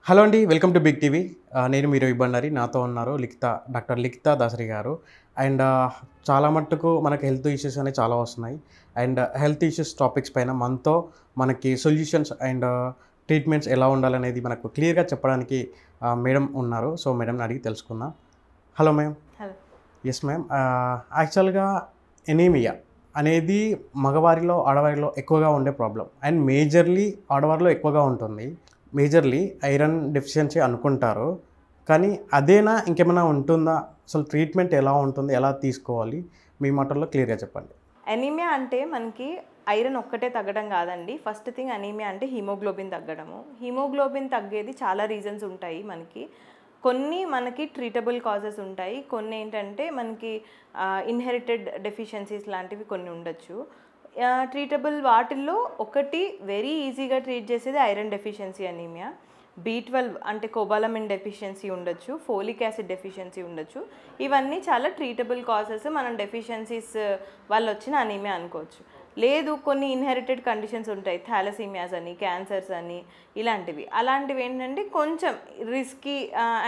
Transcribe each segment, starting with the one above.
Hello అండి. Welcome to big TV. నేను మీ రవి బండారి. నాతో ఉన్నారు డాక్టర్ లిఖితా దాసరి గారు. అండ్ చాలా మట్టుకు మనకి హెల్త్ ఇష్యూస్ అనేవి చాలా వస్తున్నాయి. అండ్ హెల్త్ ఇష్యూస్ టాపిక్స్ పైన మనతో మనకి సొల్యూషన్స్ అండ్ ట్రీట్మెంట్స్ ఎలా ఉండాలనేది మనకు క్లియర్‌గా చెప్పడానికి మేడం ఉన్నారు. సో, మేడంని అడిగి తెలుసుకుందాం. Hello ma'am. Hello. Yes ma'am. యాక్చువల్‌గా ఎనీమియా అనేది మగవారిలో, ఆడవారిలో ఎక్కువగా ఉండే ప్రాబ్లమ్. అండ్ మేజర్‌లీ ఆడవారిలో ఎక్కువగా ఉంటుంది. మేజర్‌లీ ఐరన్ డెఫిషియన్సీ అనుకుంటారు. కానీ అదేనా ఇంకేమైనా ఉంటుందా? అసలు ట్రీట్మెంట్ ఎలా ఉంటుంది? ఎలా తీసుకోవాలి? మీ మాటల్లో క్లియర్‌గా చెప్పండి. అనీమియా అంటే మనకి ఐరన్ ఒక్కటే తగ్గడం కాదండి. ఫస్ట్ థింగ్ అనీమియా అంటే హిమోగ్లోబిన్ తగ్గడము. హిమోగ్లోబిన్ తగ్గేది చాలా రీజన్స్ ఉంటాయి మనకి. కొన్ని మనకి ట్రీటబుల్ కాజెస్ ఉంటాయి. కొన్ని ఏంటంటే మనకి ఇన్హెరిటెడ్ డెఫిషియన్సీస్ లాంటివి కొన్ని ఉండొచ్చు. ట్రీటబుల్ వాటిల్లో ఒకటి వెరీ ఈజీగా ట్రీట్ చేసేది ఐరన్ డెఫిషియన్సీ అనీమియా. B12 అంటే కోబాలమిన్ డెఫిషియన్సీ ఉండొచ్చు, ఫోలిక్ యాసిడ్ డెఫిషియన్సీ ఉండొచ్చు. ఇవన్నీ చాలా ట్రీటబుల్ కాజెస్. మనం డెఫిషియన్సీస్ వల్ల వచ్చిన అనీమియా అనుకోవచ్చు. లేదు, కొన్ని ఇన్హెరిటెడ్ కండిషన్స్ ఉంటాయి, థాలసీమియాస్ అని, క్యాన్సర్స్ అని, ఇలాంటివి. అలాంటివి ఏంటంటే కొంచెం రిస్కీ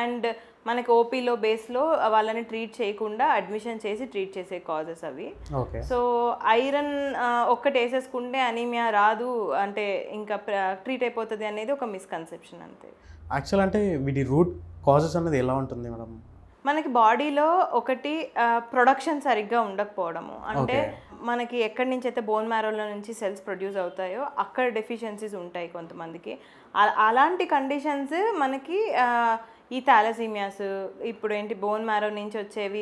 అండ్ మనకి ఓపీలో బేస్లో వాళ్ళని ట్రీట్ చేయకుండా అడ్మిషన్ చేసి ట్రీట్ చేసే కాజెస్ అవి. ఓకే. సో ఐరన్ ఒక్కటి వేసేసుకుంటే అనీమియా రాదు అంటే ఇంకా ట్రీట్ అయిపోతుంది అనేది ఒక మిస్కన్సెప్షన్ అంతే. యాక్చువల్ అంటే వీటి రూట్ కాజెస్ అనేది ఎలా ఉంటుంది మేడం? మనకి బాడీలో ఒకటి ప్రొడక్షన్ సరిగ్గా ఉండకపోవడము, అంటే మనకి ఎక్కడి నుంచి అయితే బోన్ మ్యారోలో నుంచి సెల్స్ ప్రొడ్యూస్ అవుతాయో అక్కడ డెఫిషియన్సీస్ ఉంటాయి కొంతమందికి. అలాంటి కండిషన్స్ మనకి ఈ థాలసీమియాస్, ఇప్పుడు ఏంటి బోన్ మ్యారో నుంచి వచ్చేవి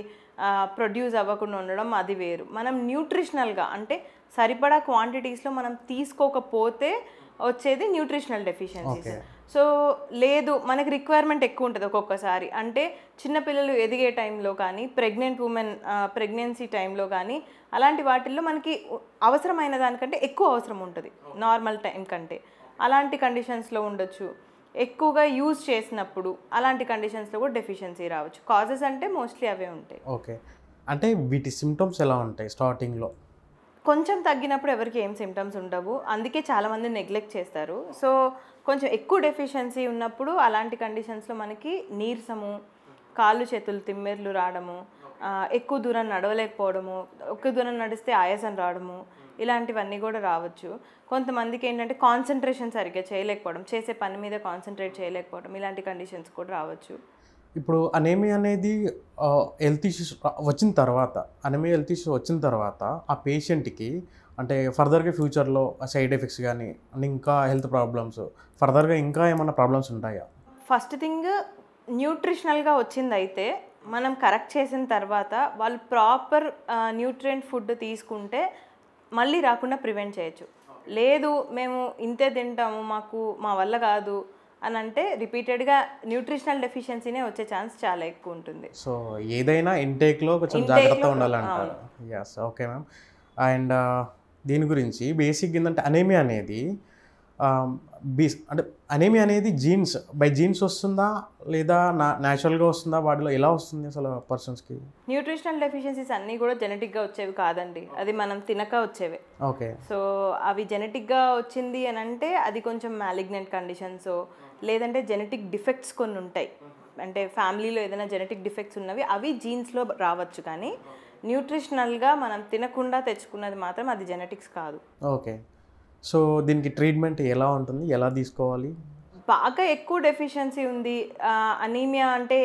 ప్రొడ్యూస్ అవ్వకుండా ఉండడం అది వేరు. మనం న్యూట్రిషనల్గా అంటే సరిపడా క్వాంటిటీస్లో మనం తీసుకోకపోతే వచ్చేది న్యూట్రిషనల్ డెఫిషియన్సీస్. సో లేదు, మనకి రిక్వైర్మెంట్ ఎక్కువ ఉంటుంది ఒక్కొక్కసారి. అంటే చిన్నపిల్లలు ఎదిగే టైంలో కానీ, ప్రెగ్నెంట్ ఉమెన్ ప్రెగ్నెన్సీ టైంలో కానీ, అలాంటి వాటిల్లో మనకి అవసరమైన దానికంటే ఎక్కువ అవసరం ఉంటుంది నార్మల్ టైం కంటే. అలాంటి కండిషన్స్లో ఉండొచ్చు. ఎక్కువగా యూజ్ చేసినప్పుడు అలాంటి కండిషన్స్లో కూడా డెఫిషియన్సీ రావచ్చు. కాజెస్ అంటే మోస్ట్లీ అవే ఉంటాయి. ఓకే. అంటే వీటి సింప్టమ్స్ ఎలా ఉంటాయి స్టార్టింగ్‌లో? కొంచెం తగ్గినప్పుడు ఎవరికి ఏం సిమ్టమ్స్ ఉండవు. అందుకే చాలామంది నెగ్లెక్ట్ చేస్తారు. సో కొంచెం ఎక్కువ డెఫిషియన్సీ ఉన్నప్పుడు అలాంటి కండిషన్స్లో మనకి నీరసము, కాళ్ళు చేతులు తిమ్మెర్లు రావడము, ఎక్కువ దూరం నడవలేకపోవడము, ఎక్కువ దూరం నడిస్తే ఆయాసం రావడము, ఇలాంటివన్నీ కూడా రావచ్చు. కొంతమందికి ఏంటంటే కాన్సన్ట్రేషన్ సరిగ్గా చేయలేకపోవడం, చేసే పని మీద కాన్సన్ట్రేట్ చేయలేకపోవడం, ఇలాంటి కండిషన్స్ కూడా రావచ్చు. ఇప్పుడు అనీమియా అనేది health issues anaemia health issues వచ్చిన తర్వాత ఆ పేషెంట్‌కి అంటే ఫర్దర్‌గా ఫ్యూచర్‌లో సైడ్ ఎఫెక్ట్స్ గానీ, అండ్ ఇంకా హెల్త్ ప్రాబ్లమ్స్ ఫర్దర్‌గా ఇంకా ఏమన్నా ప్రాబ్లమ్స్ ఉంటాయా? ఫస్ట్ థింగ్, న్యూట్రిషనల్గా వచ్చిందైతే మనం కరెక్ట్ చేసిన తర్వాత వాళ్ళు ప్రాపర్ న్యూట్రియంట్ ఫుడ్ తీసుకుంటే మళ్ళీ రాకుండా ప్రివెంట్ చేయొచ్చు. లేదు మేము ఇంతే తింటాము, మా వల్ల కాదు అని అంటే రిపీటెడ్గా న్యూట్రిషనల్ డెఫిషియన్సీనే వచ్చే ఛాన్స్ చాలా ఎక్కువ ఉంటుంది. సో, ఏదైనా ఇంటేక్‌లో కొంచెం జాగ్రత్తగా ఉండాలంటారు. యెస్. Okay ma'am. అండ్ దీని గురించి బేసిక్‌గా ఏందంటే అనీమియా అనేది ఆహ్, అంటే అనీమియా అనేది బై జీన్స్ వస్తుందా? లేదా న్యాచురల్‌గా వస్తుందా? బాడీలో ఎలా వస్తుంది అసలు పర్సన్స్‌కి? న్యూట్రిషనల్ డెఫిషియన్సీస్ అన్నీ కూడా జెనెటిక్గా వచ్చేవి కాదండి, అది మనం తినక వచ్చేవే. ఓకే. సో అవి జెనెటిక్గా వచ్చింది అని అంటే అది కొంచెం మ్యాలిగ్నెంట్ కండిషన్స్, లేదంటే జెనెటిక్ డిఫెక్ట్స్ కొన్ని ఉంటాయి. అంటే ఫ్యామిలీలో ఏదైనా జెనెటిక్ డిఫెక్ట్స్ ఉన్నవి అవి జీన్స్లో రావచ్చు. కానీ న్యూట్రిషనల్గా మనం తినకుండా తెచ్చుకున్నది మాత్రం అది జెనెటిక్స్ కాదు. ఓకే. సో, దీనికి ట్రీట్మెంట్ ఎలా ఉంటుంది? ఎలా తీసుకోవాలి? బాగా ఎక్కువ డెఫిషియన్సీ ఉంది, అనీమియా అంటే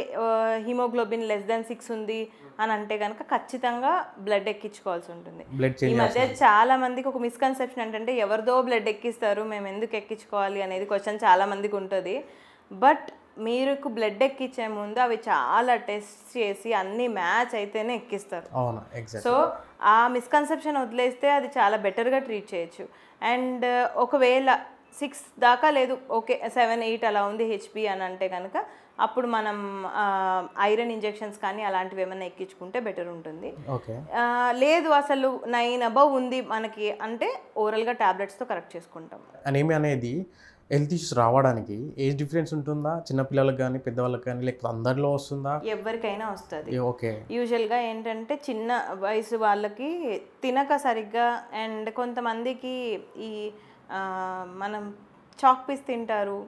హిమోగ్లోబిన్ <6 ఉంది అని అంటే కనుక ఖచ్చితంగా బ్లడ్ ఎక్కించుకోవాల్సి ఉంటుంది. బ్లడ్ ఈ చేంజ్ మధ్య చాలా మందికి ఒక మిస్కన్సెప్షన్ ఏంటంటే ఎవరిదో బ్లడ్ ఎక్కిస్తారు, మేము ఎందుకు ఎక్కించుకోవాలి అనేది క్వశ్చన్ చాలా మందికి ఉంటుంది. బట్ మీకు బ్లడ్ ఎక్కించే ముందు అవి చాలా టెస్ట్ చేసి అన్ని మ్యాచ్ అయితేనే ఎక్కిస్తారు. అవును. ఎగ్జాక్ట్. సో ఆ మిస్కన్సెప్షన్ వదిలేస్తే అది చాలా బెటర్గా ట్రీట్ చేయొచ్చు. అండ్ ఒకవేళ 6 దాకా లేదు, ఓకే 7, 8 అలా ఉంది హెచ్పి అని అంటే కనుక అప్పుడు మనం ఐరన్ ఇంజెక్షన్స్ కానీ అలాంటివి ఏమైనా ఎక్కించుకుంటే బెటర్ ఉంటుంది. ఓకే. లేదు అసలు 9 అబవ్ ఉంది మనకి అంటే ఓరల్గా టాబ్లెట్స్తో కరెక్ట్ చేసుకుంటాం. అనీమియా అనేది హెల్త్ ఇష్యూస్ రావడానికి ఏజ్ డిఫరెన్స్ ఉంటుందా? చిన్న పిల్లలకు గానీ, పెద్దవాళ్ళకి గానీ లేకపోతే అందరిలో వస్తుందా? ఎవరికైనా వస్తుంది. ఓకే. యూజువల్గా ఏంటంటే చిన్న వయసు వాళ్ళకి తినక సరిగ్గా, అండ్ కొంతమందికి ఈ మనం చాక్ పీస్ తింటారు,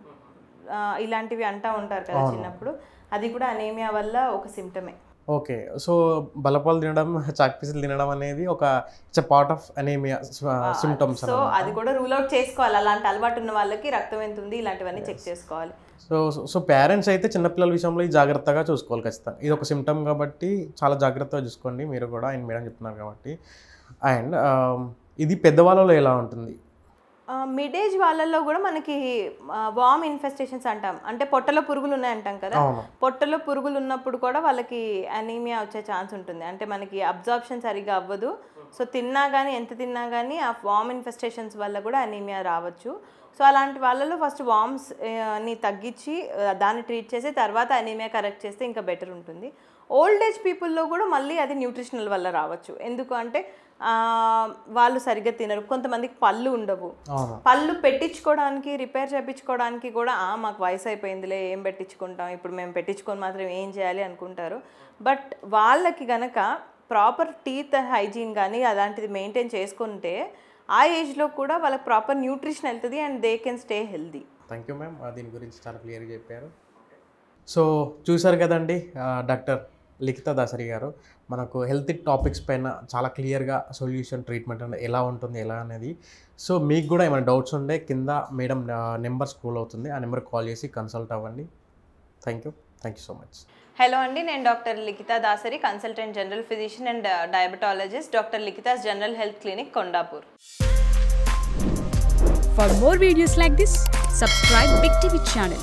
ఇలాంటివి అంటూ ఉంటారు కదా చిన్నప్పుడు, అది కూడా అనీమియా వల్ల ఒక సిమ్టమే. ఓకే. సో బలపాలు తినడం, చాక్ పీసులు తినడం అనేది ఒక it's a part of anaemia symptoms. So అది కూడా రూల్ అవుట్ చేసుకోవాలి. అలాంటి అలవాటు ఉన్న వాళ్ళకి రక్తం ఎంత ఉంది ఇలాంటివన్నీ చెక్ చేసుకోవాలి. సో పేరెంట్స్ అయితే చిన్నపిల్లల విషయంలో ఇది జాగ్రత్తగా చూసుకోవాలి ఖచ్చితంగా. ఇది ఒక సిమ్టమ్ కాబట్టి చాలా జాగ్రత్తగా చూసుకోండి మీరు కూడా, ఆయన మేడం చెప్తున్నారు కాబట్టి. అండ్ ఇది పెద్దవాళ్ళలో ఎలా ఉంటుంది? మిడ్ ఏజ్ వాళ్ళల్లో కూడా మనకి వామ్ ఇన్ఫెస్టేషన్స్ అంటాం, అంటే పొట్టలో పురుగులు ఉన్నాయంటాం కదా, పొట్టలో పురుగులు ఉన్నప్పుడు కూడా వాళ్ళకి అనీమియా వచ్చే ఛాన్స్ ఉంటుంది. అంటే మనకి అబ్జార్ప్షన్ సరిగా అవ్వదు, సో తిన్నా కానీ ఎంత తిన్నా కానీ ఆ వామ్ ఇన్ఫెస్టేషన్స్ వల్ల కూడా అనీమియా రావచ్చు. సో అలాంటి వాళ్ళలో ఫస్ట్ వామ్స్ని తగ్గించి దాన్ని ట్రీట్ చేసి తర్వాత అనీమియా కరెక్ట్ చేస్తే ఇంకా బెటర్ ఉంటుంది. ఓల్డ్ ఏజ్ పీపుల్లో కూడా మళ్ళీ అది న్యూట్రిషనల్ వల్ల రావచ్చు. ఎందుకు అంటే వాళ్ళు సరిగ్గా తినరు, కొంతమందికి పళ్ళు ఉండవు, పళ్ళు పెట్టించుకోవడానికి రిపేర్ చేయించుకోవడానికి కూడా మాకు వయసు అయిపోయిందిలే ఏం పెట్టించుకుంటాం, ఇప్పుడు మేము పెట్టించుకొని మాత్రం ఏం చేయాలి అనుకుంటారు. బట్ వాళ్ళకి గనక ప్రాపర్ టీత్ హైజీన్ కానీ అలాంటిది మెయింటైన్ చేసుకుంటే ఆ ఏజ్లో కూడా వాళ్ళకి ప్రాపర్ న్యూట్రిషన్ వెళ్తుంది and they can stay healthy. Thank you ma'am, దీని గురించి చాలా క్లియర్గా చెప్పారు. సో చూసారు కదండి, డాక్టర్ లిఖితా దాసరి గారు మనకు హెల్త్ టాపిక్స్ పైన చాలా క్లియర్గా సొల్యూషన్ ట్రీట్మెంట్ అనేది ఎలా ఉంటుంది ఎలా అనేది. సో మీకు కూడా ఏమైనా డౌట్స్ ఉంటే కింద మేడం నెంబర్ స్క్రోల్ అవుతుంది, ఆ నెంబర్కి కాల్ చేసి కన్సల్ట్ అవ్వండి. Thank you so much. Hello అండి, నేను doctor Likhita Dasari, consultant general physician and diabetologist, doctor Likhita's general health clinic, Kondapur. For more videos like this, subscribe Big TV channel.